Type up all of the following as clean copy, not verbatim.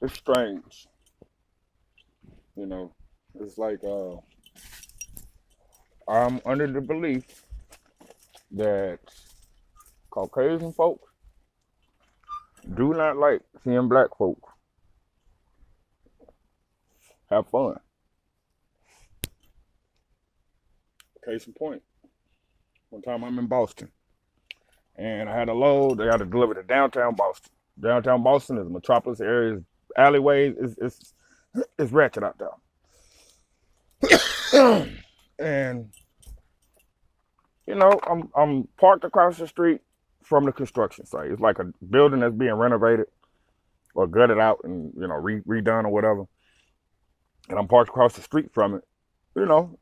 it's strange, you know. It's like I'm under the belief that Caucasian folks do not like seeing black folks have fun. Case in point, one time I'm in Boston and I had a load. They got to deliver to downtown Boston. Downtown Boston is a metropolis area. Alleyways it's ratchet out there. And I'm parked across the street from the construction site. It's like a building that's being renovated or gutted out and redone or whatever. And I'm parked across the street from it. You know,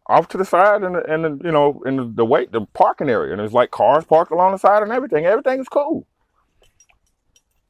off to the side in the parking area, and there's like cars parked along the side and everything. Everything is cool.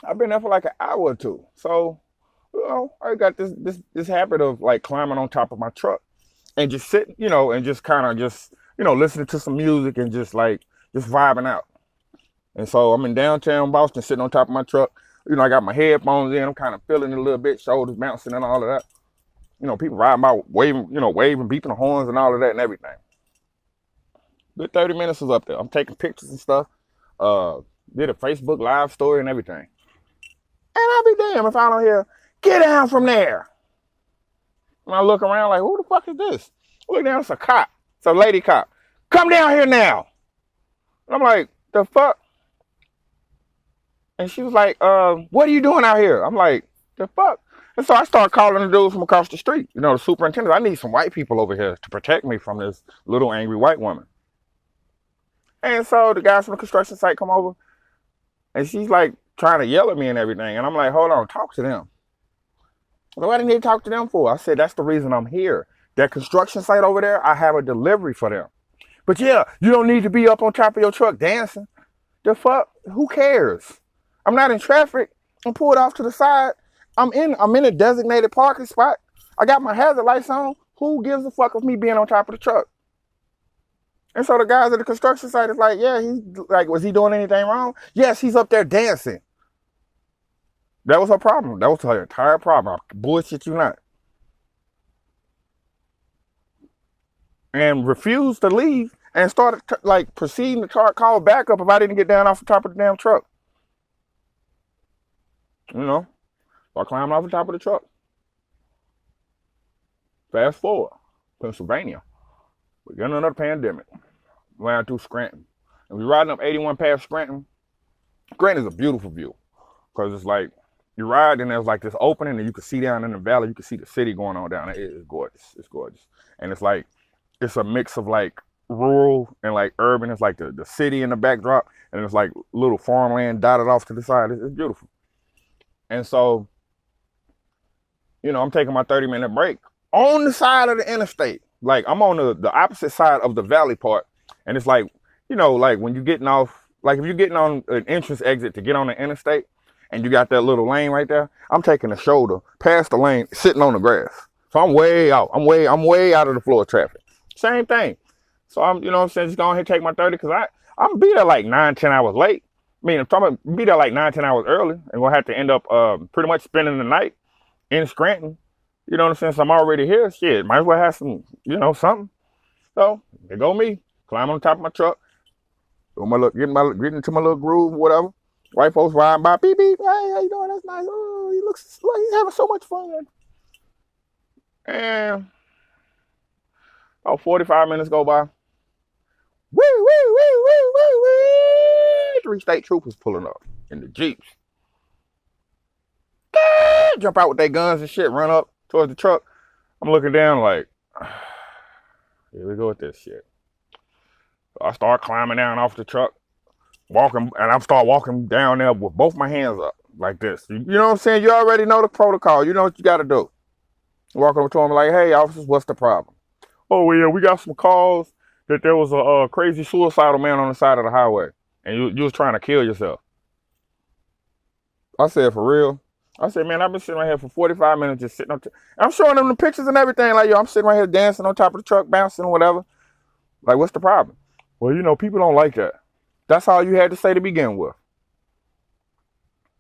I've been there for like an hour or two, so I got this habit of like climbing on top of my truck and just sitting, and just kind of just listening to some music and just vibing out. And so I'm in downtown Boston, sitting on top of my truck. I got my headphones in. I'm kind of feeling it a little bit, shoulders bouncing and all of that. People riding by, waving, beeping the horns and all of that and everything. Good 30 minutes was up there. I'm taking pictures and stuff. Did a Facebook live story and everything. And I'll be damned if I don't hear, "Get down from there." And I look around like, who the fuck is this? I look down, it's a cop. It's a lady cop. "Come down here now." And I'm like, the fuck? And she was like, "What are you doing out here?" I'm like, the fuck? And so I started calling the dude from across the street, the superintendent. I need some white people over here to protect me from this little angry white woman. And so the guys from the construction site come over, and she's like trying to yell at me and everything. And I'm like, hold on, talk to them. What do I need to talk to them for? I said, that's the reason I'm here. That construction site over there, I have a delivery for them. But yeah, you don't need to be up on top of your truck dancing. The fuck? Who cares? I'm not in traffic. I'm pulled off to the side. I'm in a designated parking spot. I got my hazard lights on. Who gives a fuck with me being on top of the truck? And so the guys at the construction site is like, yeah, he's like, was he doing anything wrong? Yes, he's up there dancing. That was her problem. That was her entire problem. I bullshit you not. And refused to leave and started proceeding to call backup if I didn't get down off the top of the damn truck. I climbed off the top of the truck. Fast forward, Pennsylvania. We're getting another pandemic. Ran through Scranton. And we're riding up 81 past Scranton. Scranton is a beautiful view. Because it's like, you ride and there's like this opening and you can see down in the valley, you can see the city going on down there. It is gorgeous. It's gorgeous. And it's like, it's a mix of like rural and like urban. It's like the city in the backdrop. And it's like little farmland dotted off to the side. It's beautiful. And so, I'm taking my 30-minute break on the side of the interstate. Like I'm on the opposite side of the valley part. And it's like, like when you're getting off, like if you're getting on an entrance exit to get on the interstate and you got that little lane right there, I'm taking the shoulder past the lane, sitting on the grass. So I'm way out. I'm way out of the flow of traffic. Same thing. So I'm, just go ahead and take my 30 because I'm gonna be there like 9-10 hours late. I mean, I'm talking about be there like 9-10 hours early and we'll have to end up pretty much spending the night in Scranton. You know what I'm saying? So I'm already here. Shit, might as well have some, something. So there go me, climb on top of my truck, get into my little groove, whatever. White folks riding by, beep beep. Hey, how you doing? That's nice. Oh, he looks like he's having so much fun. And about 45 minutes go by. Woo, woo, woo, woo, woo, woo. 3 state troopers pulling up in the Jeeps. Jump out with their guns and shit, run up towards the truck. I'm looking down like, here we go with this shit. So I start climbing down off the truck, walking, and I start walking down there with both my hands up like this. You know what I'm saying? You already know the protocol. You know what you got to do. Walk over to them like, hey, officers, what's the problem? Oh, yeah, we got some calls that there was a crazy suicidal man on the side of the highway, and you was trying to kill yourself. I said, for real? I said, man, I've been sitting right here for 45 minutes just sitting up. I'm showing them the pictures and everything. Like, yo, I'm sitting right here dancing on top of the truck, bouncing or whatever. Like, what's the problem? Well, people don't like that. That's all you had to say to begin with.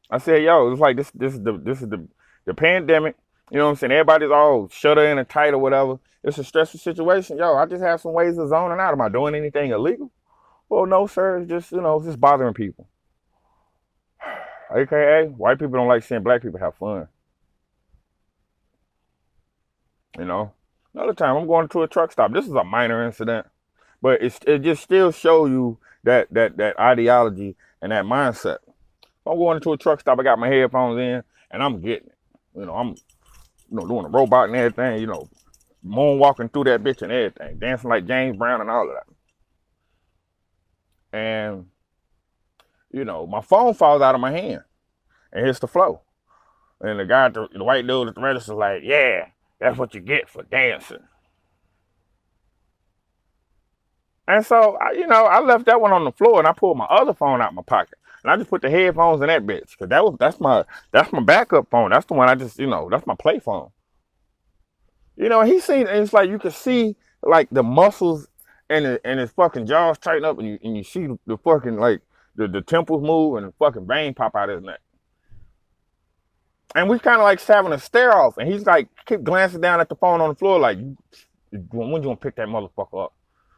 I said, yo, it's like this is the pandemic. You know what I'm saying? Everybody's all shut in and tight or whatever. It's a stressful situation. Yo, I just have some ways of zoning out. Am I doing anything illegal? Well, no, sir. It's just, it's just bothering people. AKA, white people don't like seeing black people have fun. You know? Another time, I'm going to a truck stop. This is a minor incident, but it just still show you that ideology and that mindset. I'm going to a truck stop. I got my headphones in, and I'm getting it. I'm doing a robot and everything. Moonwalking through that bitch and everything, dancing like James Brown and all of that. And my phone falls out of my hand and hits the floor. And the guy, the white dude at the register, is like, "Yeah, that's what you get for dancing." And so, I left that one on the floor, and I pulled my other phone out of my pocket, and I just put the headphones in that bitch, because that's my backup phone. That's the one I just, that's my play phone. And and it's like you can see like the muscles and his fucking jaws tighten up, and you see the fucking like the temples move and the fucking vein pop out of his neck. And we kind of like having a stare off, and he's like keep glancing down at the phone on the floor, like, when you gonna pick that motherfucker up?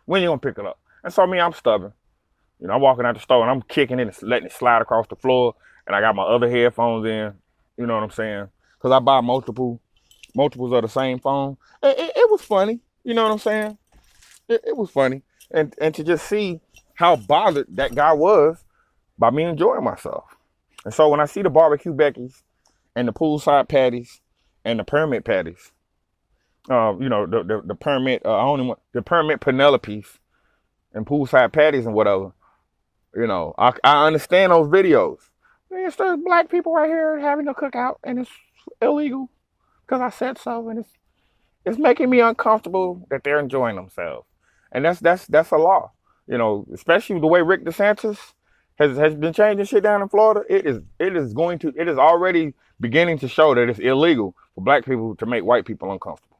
When you gonna pick it up? And so I'm stubborn. I'm walking out the store and I'm kicking it and letting it slide across the floor, and I got my other headphones in. You know what I'm saying? Because I buy multiples of the same phone. It was funny. You know what I'm saying? It was funny, and to just see how bothered that guy was by me enjoying myself. And so when I see the barbecue Becky's and the poolside patties and the permit patties, the permit, I only want the permit Penelopes and poolside patties and whatever. I understand those videos. There's black people right here having a cookout, and it's illegal because I said so, and it's making me uncomfortable that they're enjoying themselves, and that's a law. Especially the way Rick DeSantis has been changing shit down in Florida. It is already beginning to show that it's illegal for black people to make white people uncomfortable.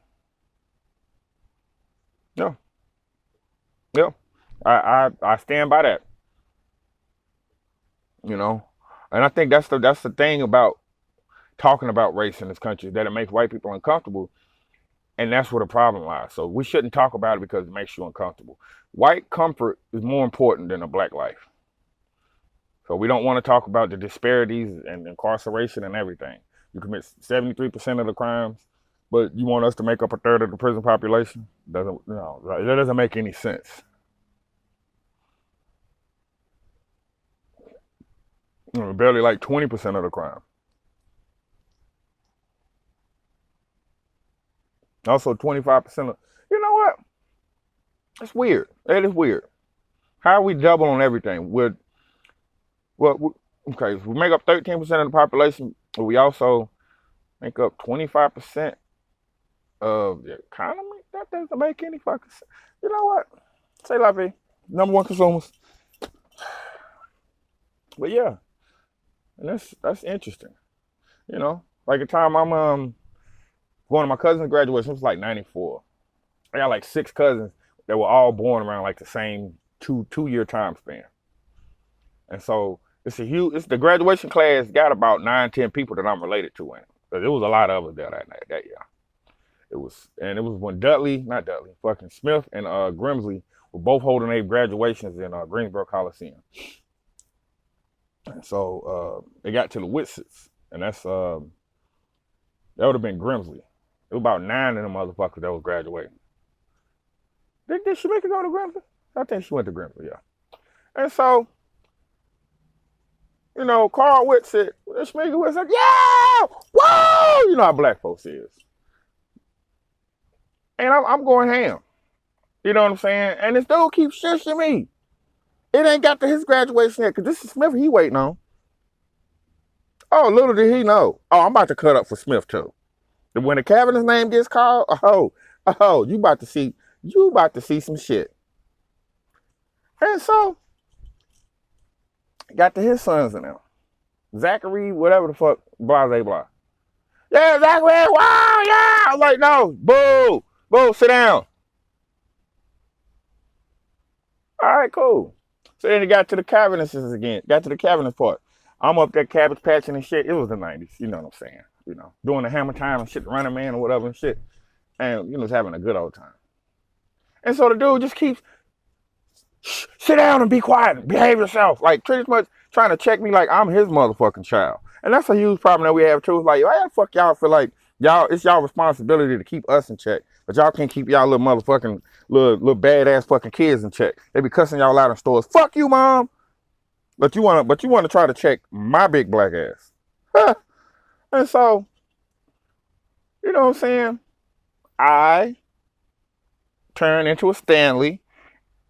Yeah, yeah, I stand by that. And I think that's the thing about talking about race in this country, that it makes white people uncomfortable, and that's where the problem lies. So we shouldn't talk about it because it makes you uncomfortable. White comfort is more important than a black life. So we don't want to talk about the disparities and incarceration and everything. You commit 73% of the crimes, but you want us to make up a third of the prison population? That doesn't make any sense. Barely like 20% of the crime. Also 25% of, you know what? It's weird. That is weird. How are we double on everything? Okay, so we make up 13% of the population, but we also make up 25% of the economy? That doesn't make any fucking sense. You know what? Say la vie. Number one consumers. But yeah, and that's interesting. Like the time I'm going to my cousin's graduation, it was like 94. I got like 6 cousins that were all born around like the same two-year time span. And so it's the graduation class got about 9-10 people that I'm related to in it. Because there was a lot of us there that year. It was when fucking Smith and Grimsley were both holding their graduations in Greensboro Coliseum. And so they got to the Whitsits, and that would have been Grimsley. It was about 9 of them motherfuckers that was graduating. Did Shamika go to Grimsley? I think she went to Grimsley, yeah. And so, Carl Whitsitt, Shamika was like, yeah, whoa! You know how black folks is. And I'm going ham. You know what I'm saying? And this dude keeps shushing me. It ain't got to his graduation yet, because this is Smith he waiting on. Oh, little did he know. Oh, I'm about to cut up for Smith too. When the Kavanaugh's name gets called, you about to see some shit. And so, got to his sons in there. Zachary, whatever the fuck, blah, blah, blah. Yeah, Zachary, wow, yeah. I was like, no, boo, sit down. All right, cool. So then it got to the Kavanaughs again. Got to the Kavanaugh part. I'm up there cabbage patching and shit. It was the 90s, you know what I'm saying? You know, doing the hammer time and shit, the Running Man or whatever and shit. And, you know, was having a good old time. And so the dude just keeps, sit down and be quiet and behave yourself. Like, pretty much trying to check me like I'm his motherfucking child. And that's a huge problem that we have too. It's like, why the fuck y'all feel like y'all, it's y'all responsibility to keep us in check. But y'all can't keep y'all little motherfucking, little badass fucking kids in check. They be cussing y'all out in stores. Fuck you, mom. But you wanna try to check my big black ass. Huh. And so, you know what I'm saying? I turn into a Stanley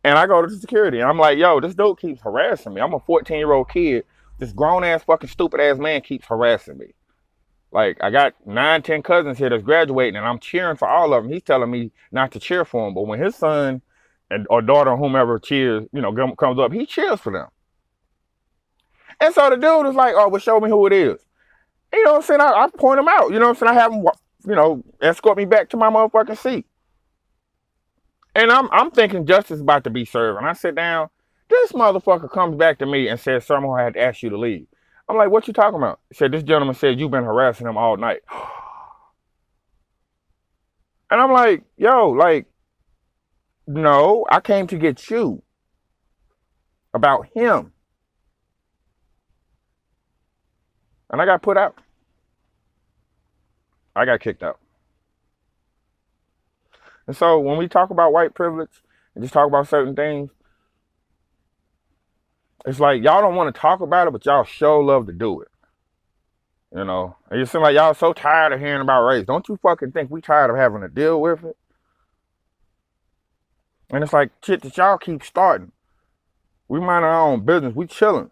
and I go to security. And I'm like, yo, this dude keeps harassing me. I'm a 14-year-old kid. This grown ass fucking stupid ass man keeps harassing me. Like, I got 9, 10 cousins here that's graduating and I'm cheering for all of them. He's telling me not to cheer for him. But when his son or daughter or whomever cheers, you know, comes up, he cheers for them. And so the dude is like, oh, well, show me who it is. You know what I'm saying? I point him out. You know what I'm saying? I have him, you know, escort me back to my motherfucking seat. And I'm thinking justice is about to be served. And I sit down. This motherfucker comes back to me and says, sir, I had to ask you to leave. I'm like, what you talking about? He said, this gentleman said you've been harassing him all night. And I'm like, yo, like, no, I came to get you about him. And I got put out. I got kicked out. And so when we talk about white privilege and just talk about certain things, it's like y'all don't want to talk about it, but y'all sure love to do it. You know, and you seem like y'all so tired of hearing about race. Don't you fucking think we tired of having to deal with it? And it's like shit that y'all keep starting. We mind our own business. We chilling.